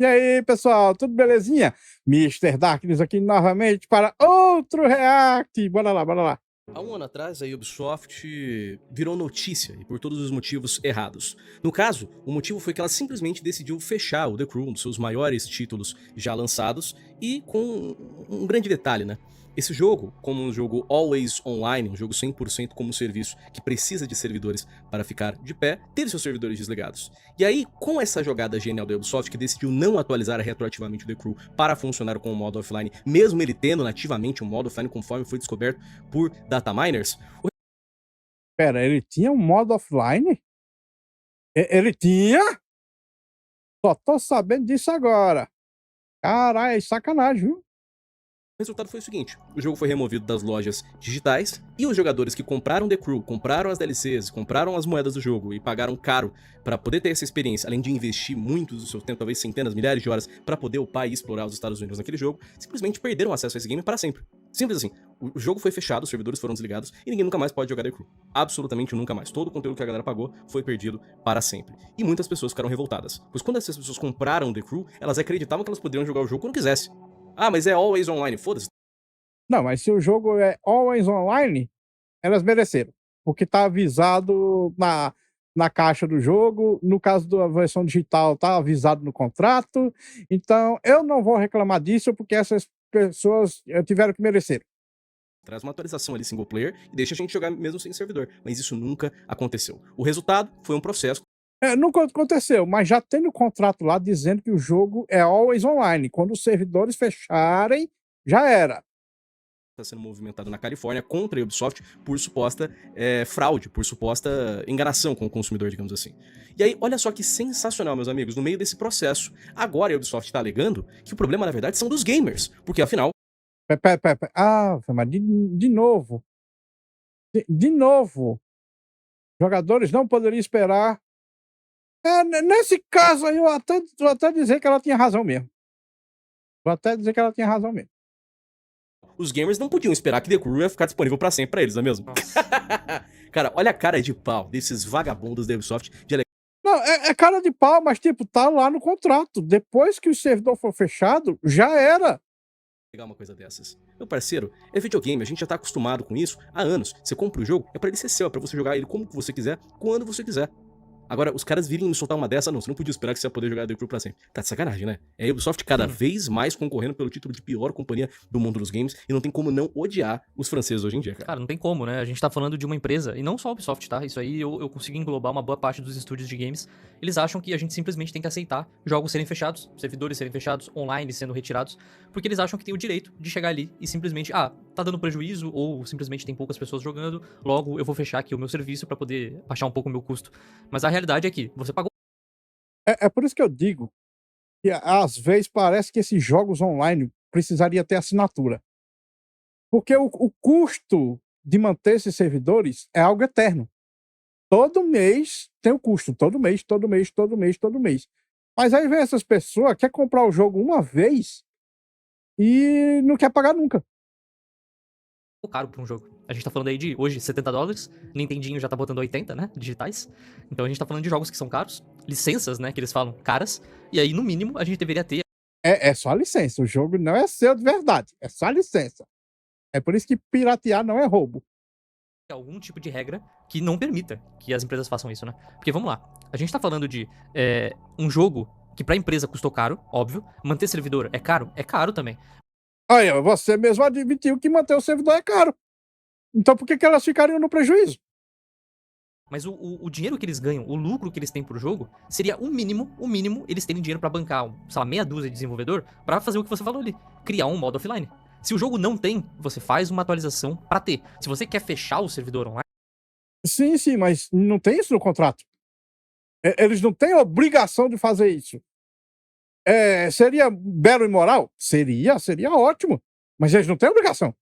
E aí, pessoal, tudo belezinha? Mister Darkness aqui novamente para outro react. Bora lá, bora lá. Há um ano atrás, a Ubisoft virou notícia, e por todos os motivos errados. No caso, o motivo foi que ela simplesmente decidiu fechar o The Crew, um dos seus maiores títulos já lançados, e com um grande detalhe, né? Esse jogo, como um jogo always online, um jogo 100% como serviço, que precisa de servidores para ficar de pé, teve seus servidores desligados. E aí, com essa jogada genial da Ubisoft, que decidiu não atualizar retroativamente o The Crew para funcionar com o modo offline, mesmo ele tendo nativamente um modo offline conforme foi descoberto por dataminers. Pera, ele tinha um modo offline? Ele tinha? Só tô sabendo disso agora. Caralho, sacanagem, viu? O resultado foi o seguinte: o jogo foi removido das lojas digitais e os jogadores que compraram The Crew, compraram as DLCs, compraram as moedas do jogo e pagaram caro para poder ter essa experiência, além de investir muito do seu tempo, talvez centenas, milhares de horas, para poder upar e explorar os Estados Unidos naquele jogo, simplesmente perderam acesso a esse game para sempre. Simples assim. O jogo foi fechado, os servidores foram desligados e ninguém nunca mais pode jogar The Crew. Absolutamente nunca mais. Todo o conteúdo que a galera pagou foi perdido para sempre. E muitas pessoas ficaram revoltadas, pois quando essas pessoas compraram The Crew, elas acreditavam que elas poderiam jogar o jogo quando quisessem. Ah, mas é always online, foda-se. Não, mas se o jogo é always online, elas mereceram. Porque tá avisado na caixa do jogo. No caso da versão digital, tá avisado no contrato. Então, eu não vou reclamar disso, porque essas pessoas tiveram que merecer. Traz uma atualização ali single player e deixa a gente jogar mesmo sem servidor. Mas isso nunca aconteceu. O resultado foi um processo. Nunca aconteceu, mas já tem no contrato lá dizendo que o jogo é always online. Quando os servidores fecharem, já era. Está sendo movimentado na Califórnia contra a Ubisoft por suposta fraude, por suposta enganação com o consumidor, digamos assim. E aí, olha só que sensacional, meus amigos, no meio desse processo, agora a Ubisoft está alegando que o problema, na verdade, são dos gamers, porque afinal, Ah, mas de novo. De novo. Jogadores não poderiam esperar. Nesse caso aí, vou até dizer que ela tinha razão mesmo. Vou até dizer que ela tinha razão mesmo. os gamers não podiam esperar que The Crew ia ficar disponível para sempre para eles, não é mesmo? Cara, olha a cara de pau desses vagabundos da Ubisoft de Não, é cara de pau, mas tipo, tá lá no contrato. Depois que o servidor for fechado, já era. pegar uma coisa dessas. Meu parceiro, é videogame, a gente já tá acostumado com isso há anos. Você compra o jogo, é pra ele ser seu, é pra você jogar ele como você quiser, quando você quiser. Agora, os caras virem me soltar uma dessa, não, você não podia esperar que você ia poder jogar The Crew pra sempre. Tá de sacanagem, né? É a Ubisoft cada vez mais concorrendo pelo título de pior companhia do mundo dos games, e não tem como não odiar os franceses hoje em dia, cara. Cara, não tem como, né? A gente tá falando de uma empresa, e não só a Ubisoft, tá? Isso aí eu consigo englobar uma boa parte dos estúdios de games. Eles acham que a gente simplesmente tem que aceitar jogos serem fechados, servidores serem fechados, online sendo retirados, porque eles acham que tem o direito de chegar ali e simplesmente, tá dando prejuízo, ou simplesmente tem poucas pessoas jogando, logo eu vou fechar aqui o meu serviço pra poder baixar um pouco o meu custo. Mas a realidade é que você pagou. É por isso que eu digo que às vezes parece que esses jogos online precisaria ter assinatura. Porque o custo de manter esses servidores é algo eterno. Todo mês tem o custo, todo mês, todo mês, todo mês, todo mês. Mas aí vem essas pessoas, quer comprar o jogo uma vez e não quer pagar nunca. Caro pra um jogo. A gente tá falando aí de, hoje, $70, Nintendinho já tá botando 80, né, digitais. Então a gente tá falando de jogos que são caros, licenças, né, que eles falam, caras, e aí, no mínimo, a gente deveria ter É só a licença, o jogo não é seu de verdade, é só a licença. É por isso que piratear não é roubo. algum tipo de regra que não permita que as empresas façam isso, né? Porque, vamos lá, a gente tá falando de um jogo que pra empresa custou caro, óbvio, manter servidor é caro? É caro também. Aí, ó, você mesmo admitiu que manter o servidor é caro. Então por que elas ficariam no prejuízo? Mas o dinheiro que eles ganham, o lucro que eles têm por jogo, seria o mínimo, eles terem dinheiro pra bancar, sei lá, meia dúzia de desenvolvedor pra fazer o que você falou ali, criar um modo offline. Se o jogo não tem, você faz uma atualização pra ter. Se você quer fechar o servidor online, Sim, mas não tem isso no contrato. Eles não têm obrigação de fazer isso. Seria belo e moral? Seria ótimo. Mas eles não têm obrigação.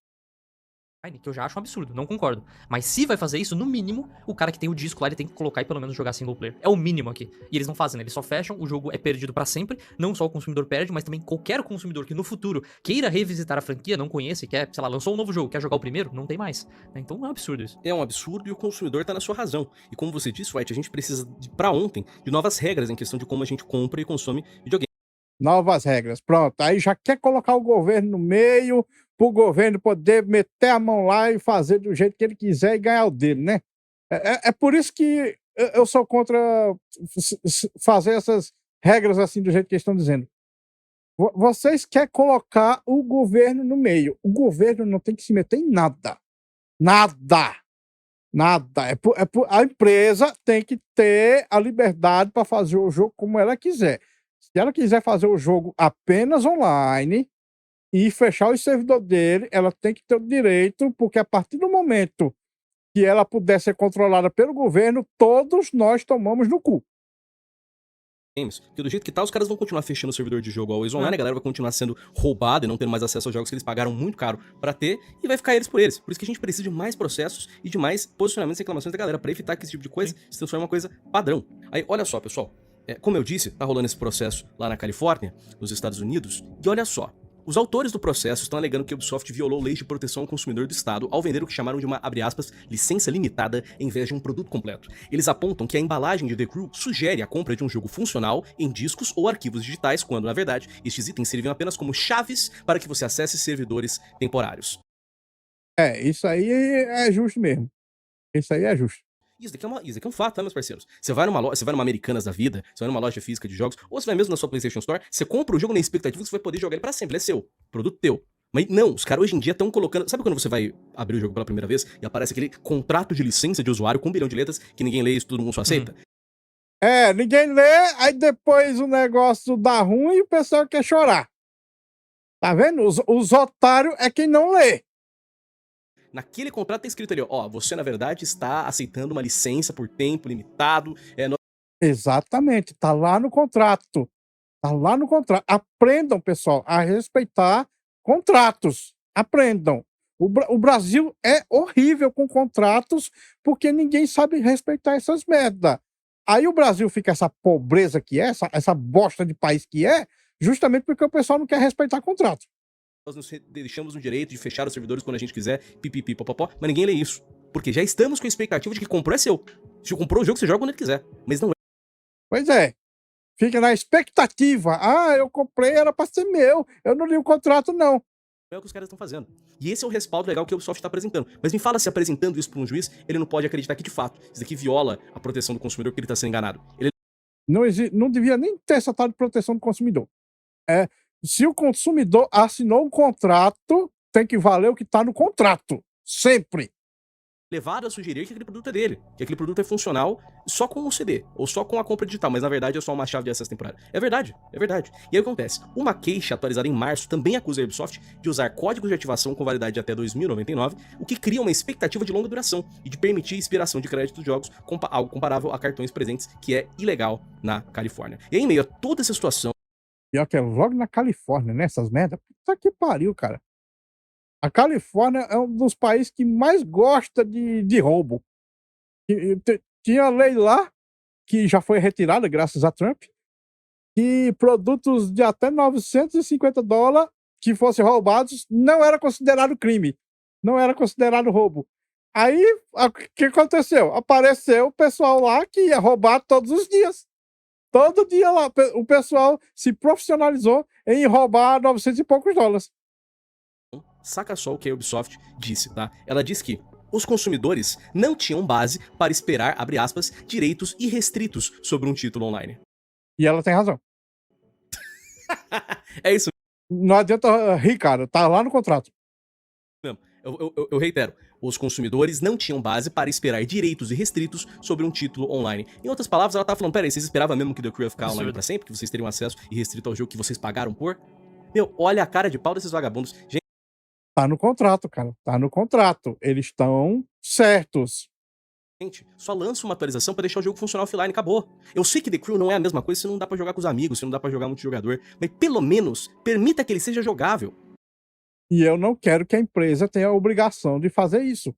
que eu já acho um absurdo, não concordo. Mas se vai fazer isso, no mínimo, o cara que tem o disco lá, ele tem que colocar e pelo menos jogar single player. É o mínimo aqui. E eles não fazem, né? Eles só fecham, o jogo é perdido pra sempre. Não só o consumidor perde, mas também qualquer consumidor que no futuro queira revisitar a franquia, não conhece, quer, sei lá, lançou um novo jogo, quer jogar o primeiro, não tem mais. Então é um absurdo isso. É um absurdo e o consumidor tá na sua razão. E como você disse, White, a gente precisa, pra ontem, de novas regras em questão de como a gente compra e consome videogame. Novas regras. Pronto. Aí já quer colocar o governo no meio, para o governo poder meter a mão lá e fazer do jeito que ele quiser e ganhar o dele, né? É por isso que eu sou contra fazer essas regras assim do jeito que eles estão dizendo. Vocês querem colocar o governo no meio. O governo não tem que se meter em nada. Nada. Nada. A empresa tem que ter a liberdade para fazer o jogo como ela quiser. Se ela quiser fazer o jogo apenas online e fechar o servidor dele, ela tem que ter o direito, porque a partir do momento que ela puder ser controlada pelo governo, todos nós tomamos no cu. Games, porque do jeito que tá, os caras vão continuar fechando o servidor de jogo always online, a galera vai continuar sendo roubada e não tendo mais acesso aos jogos que eles pagaram muito caro pra ter, e vai ficar eles por eles. Por isso que a gente precisa de mais processos e de mais posicionamentos e reclamações da galera, pra evitar que esse tipo de coisa se transforme em uma coisa padrão. Aí, olha só, pessoal, como eu disse, tá rolando esse processo lá na Califórnia, nos Estados Unidos, e olha só, os autores do processo estão alegando que a Ubisoft violou leis de proteção ao consumidor do estado ao vender o que chamaram de uma, abre aspas, licença limitada em vez de um produto completo. Eles apontam que a embalagem de The Crew sugere a compra de um jogo funcional em discos ou arquivos digitais, quando, na verdade, estes itens serviam apenas como chaves para que você acesse servidores temporários. Isso aí é justo mesmo. Isso aí é justo. Isso daqui é um fato, né, meus parceiros? Você vai numa Americanas da vida, você vai numa loja física de jogos, ou você vai mesmo na sua PlayStation Store, você compra o jogo na expectativa que você vai poder jogar ele pra sempre, ele é seu, produto teu. Mas não, os caras hoje em dia estão colocando... Sabe quando você vai abrir o jogo pela primeira vez e aparece aquele contrato de licença de usuário com 1 bilhão de letras que ninguém lê e todo mundo só aceita? Ninguém lê, aí depois o negócio dá ruim e o pessoal quer chorar. Tá vendo? Os otários é quem não lê. Naquele contrato tá escrito ali, ó, você na verdade está aceitando uma licença por tempo limitado, Exatamente, tá lá no contrato. Tá lá no contrato. Aprendam, pessoal, a respeitar contratos. Aprendam. O Brasil é horrível com contratos porque ninguém sabe respeitar essas merda. Aí o Brasil fica essa pobreza que é, essa bosta de país que é, justamente porque o pessoal não quer respeitar contrato. nós nos deixamos no direito de fechar os servidores quando a gente quiser, pipipi, popopó, mas ninguém lê isso. Porque já estamos com a expectativa de que comprou é seu. Se comprou o jogo, você joga quando ele quiser. Mas não é. Pois é. Fica na expectativa. Eu comprei, era pra ser meu. Eu não li o contrato, não. É o que os caras estão fazendo. E esse é o respaldo legal que a Ubisoft está apresentando. Mas me fala se apresentando isso para um juiz, ele não pode acreditar que de fato isso daqui viola a proteção do consumidor, que ele está sendo enganado. Ele Não devia nem ter essa tal de proteção do consumidor. Se o consumidor assinou um contrato, tem que valer o que está no contrato. Sempre. levado a sugerir que aquele produto é dele, que aquele produto é funcional só com o CD, ou só com a compra digital, mas na verdade é só uma chave de acesso temporário. É verdade, é verdade. E aí o que acontece? Uma queixa atualizada em março também acusa a Ubisoft de usar códigos de ativação com validade de até 2099, o que cria uma expectativa de longa duração e de permitir expiração de crédito dos jogos, algo comparável a cartões presentes, que é ilegal na Califórnia. E aí, em meio a toda essa situação... Pior que é logo na Califórnia, né? Essas merdas. Puta que pariu, cara. A Califórnia é um dos países que mais gosta de roubo. Tinha lei lá, que já foi retirada graças a Trump, que produtos de até $950 que fossem roubados não era considerado crime. Não era considerado roubo. Aí, o que aconteceu? Apareceu o pessoal lá que ia roubar todos os dias. Todo dia lá, o pessoal se profissionalizou em roubar 900 e poucos dólares. Saca só o que a Ubisoft disse, tá? Ela disse que os consumidores não tinham base para esperar, abre aspas, direitos irrestritos sobre um título online. E ela tem razão. É isso Não adianta rir, cara. Tá lá no contrato. mesmo. Eu reitero, os consumidores não tinham base para esperar direitos irrestritos sobre um título online. Em outras palavras, ela tá falando, peraí, vocês esperavam mesmo que The Crew ia ficar online pra sempre? Que vocês teriam acesso irrestrito ao jogo que vocês pagaram por? Meu, olha a cara de pau desses vagabundos. Gente, Tá no contrato, cara. Tá no contrato. Eles estão certos. Gente, só lança uma atualização pra deixar o jogo funcionar offline, acabou. Eu sei que The Crew não é a mesma coisa se não dá pra jogar com os amigos, se não dá pra jogar multijogador, mas pelo menos permita que ele seja jogável. E eu não quero que a empresa tenha a obrigação de fazer isso.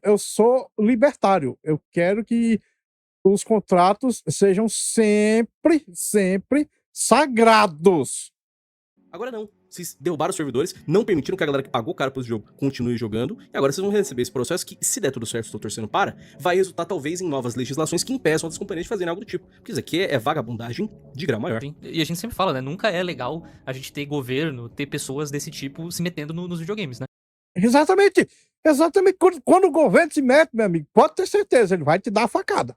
Eu sou libertário. Eu quero que os contratos sejam sempre sagrados. Agora não. Vocês derrubaram os servidores, não permitiram que a galera que pagou caro pelo jogo continue jogando, e agora vocês vão receber esse processo que, se der tudo certo, estou torcendo para, vai resultar talvez em novas legislações que impeçam outras companhias de fazerem algo do tipo. Porque isso aqui é vagabundagem de grau maior. Sim. E a gente sempre fala, né? Nunca é legal a gente ter governo, ter pessoas desse tipo se metendo nos videogames, né? Exatamente. Exatamente. Quando o governo se mete, meu amigo, pode ter certeza, ele vai te dar a facada.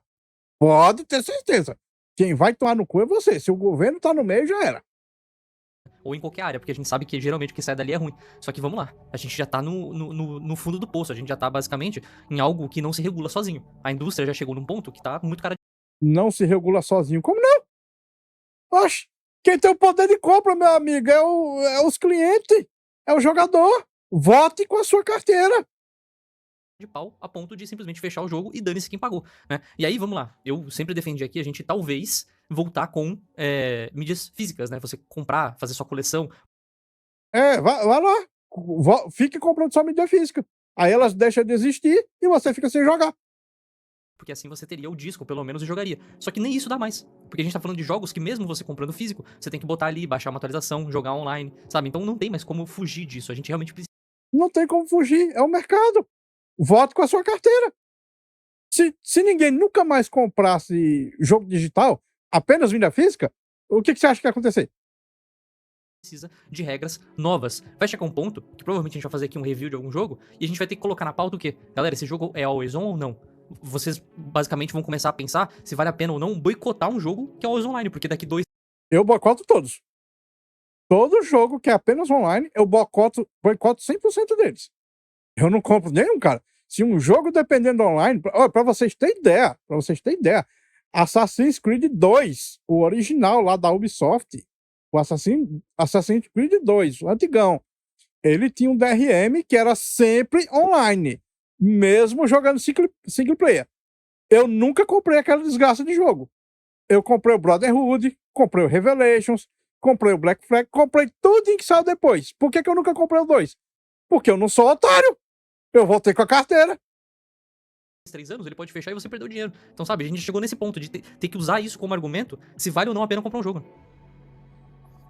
Pode ter certeza. Quem vai tomar no cu é você. Se o governo tá no meio, já era. Ou em qualquer área, porque a gente sabe que geralmente o que sai dali é ruim. Só que vamos lá, a gente já tá no fundo do poço, a gente já tá basicamente em algo que não se regula sozinho. A indústria já chegou num ponto que tá muito cara Não se regula sozinho. Como não? Oxe, quem tem o poder de compra, meu amigo, é os clientes, é o jogador. Vote com a sua carteira. de pau a ponto de simplesmente fechar o jogo e dane-se quem pagou, né? E aí, vamos lá, eu sempre defendi aqui a gente talvez voltar com mídias físicas, né? Você comprar, fazer sua coleção. Vai lá. Fique comprando sua mídia física. Aí elas deixam de existir e você fica sem jogar. Porque assim você teria o disco, pelo menos, e jogaria. Só que nem isso dá mais. Porque a gente tá falando de jogos que mesmo você comprando físico, você tem que botar ali, baixar uma atualização, jogar online, sabe? Então não tem mais como fugir disso. A gente realmente precisa. Não tem como fugir, é o mercado. Vote com a sua carteira. Se ninguém nunca mais comprasse jogo digital, apenas mídia física, o que você acha que ia acontecer? Precisa de regras novas. Vai chegar um ponto que provavelmente a gente vai fazer aqui um review de algum jogo e a gente vai ter que colocar na pauta o quê? Galera, esse jogo é always on ou não? Vocês basicamente vão começar a pensar se vale a pena ou não boicotar um jogo que é always online, porque daqui 2 Eu boicoto todos. Todo jogo que é apenas online, eu boicoto 100% deles. Eu não compro nenhum, cara. Se um jogo dependendo online, pra vocês terem ideia, Assassin's Creed 2, o original lá da Ubisoft, o Assassin's Creed 2, o antigão, ele tinha um DRM que era sempre online, mesmo jogando single player. Eu nunca comprei aquela desgraça de jogo. Eu comprei o Brotherhood, comprei o Revelations, comprei o Black Flag, comprei tudo em que saiu depois. Por que eu nunca comprei o 2? Porque eu não sou otário. Eu voltei com a carteira. 3 anos, ele pode fechar e você perdeu o dinheiro. Então, sabe, a gente chegou nesse ponto de ter que usar isso como argumento se vale ou não a pena comprar um jogo.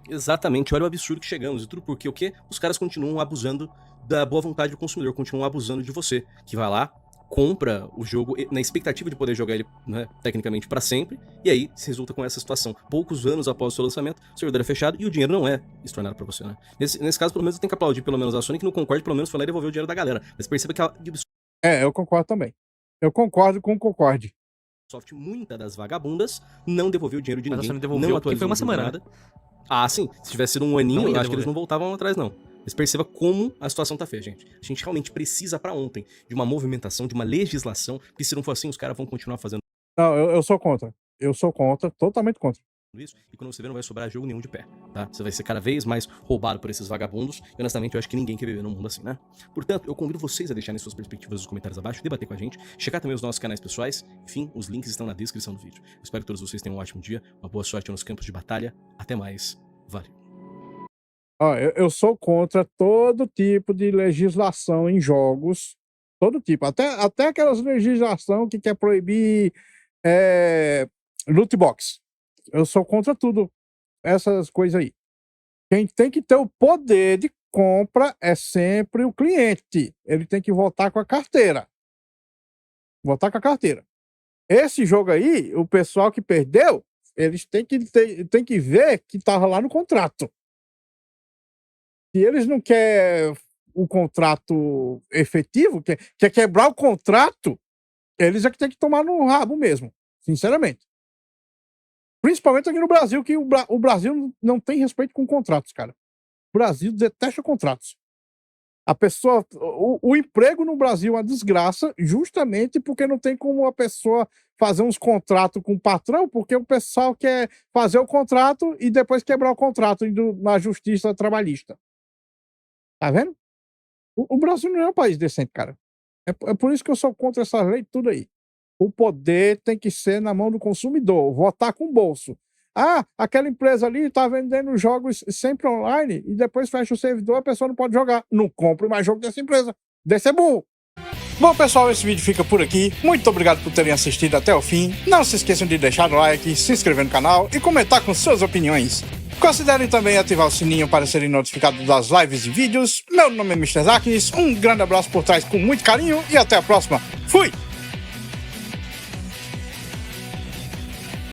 Exatamente, olha o absurdo que chegamos. E tudo porque o quê? Os caras continuam abusando da boa vontade do consumidor, continuam abusando de você, que vai lá, compra o jogo na expectativa de poder jogar ele, né, tecnicamente pra sempre, e aí se resulta com essa situação. Poucos anos após o seu lançamento, o servidor é fechado e o dinheiro não é estornado pra você, né? Nesse caso, pelo menos eu tenho que aplaudir pelo menos a Sony, que no Concorde pelo menos foi lá e devolveu o dinheiro da galera. Mas perceba que a Ubisoft, Eu concordo também. Eu concordo com o Concorde. muita das vagabundas, não devolveu o dinheiro de Mas a ninguém, Sony devolveu, não porque atualizou foi uma o jogo, semana, nada. Ah, sim. Se tivesse sido um aninho, Não ia eu acho que eles devolver. não voltavam atrás, não. Mas perceba como a situação tá feia, gente. A gente realmente precisa pra ontem de uma movimentação, de uma legislação, porque se não for assim, os caras vão continuar fazendo Não, eu sou contra. Eu sou contra, totalmente contra. isso, e quando você vê, não vai sobrar jogo nenhum de pé, tá? Você vai ser cada vez mais roubado por esses vagabundos, e honestamente eu acho que ninguém quer viver num mundo assim, né? Portanto, eu convido vocês a deixarem suas perspectivas nos comentários abaixo, debater com a gente, checar também os nossos canais pessoais, enfim, os links estão na descrição do vídeo. Eu espero que todos vocês tenham um ótimo dia, uma boa sorte nos campos de batalha, até mais, valeu. Eu sou contra todo tipo de legislação em jogos. Todo tipo. Até aquelas legislação que quer proibir loot box. Eu sou contra tudo. Essas coisas aí. Quem tem que ter o poder de compra é sempre o cliente. Ele tem que votar com a carteira. Votar com a carteira. Esse jogo aí, o pessoal que perdeu, eles têm que ver que estava lá no contrato. Se eles não querem o contrato efetivo, quer quebrar o contrato, eles é que tem que tomar no rabo mesmo, sinceramente. Principalmente aqui no Brasil, que o Brasil não tem respeito com contratos, cara. O Brasil detesta contratos. A pessoa, o emprego no Brasil é uma desgraça, justamente porque não tem como a pessoa fazer uns contratos com o patrão, porque o pessoal quer fazer o contrato e depois quebrar o contrato indo na justiça trabalhista. Tá vendo? O Brasil não é um país decente, cara. É por isso que eu sou contra essa lei tudo aí. O poder tem que ser na mão do consumidor, votar com o bolso. Ah, aquela empresa ali está vendendo jogos sempre online e depois fecha o servidor, a pessoa não pode jogar. Não compre mais jogo dessa empresa. Desse é burro. Bom, pessoal, esse vídeo fica por aqui. Muito obrigado por terem assistido até o fim. Não se esqueçam de deixar o like, se inscrever no canal e comentar com suas opiniões. Considerem também ativar o sininho para serem notificados das lives e vídeos. Meu nome é Mr. Zakis, um grande abraço por trás com muito carinho e até a próxima. Fui!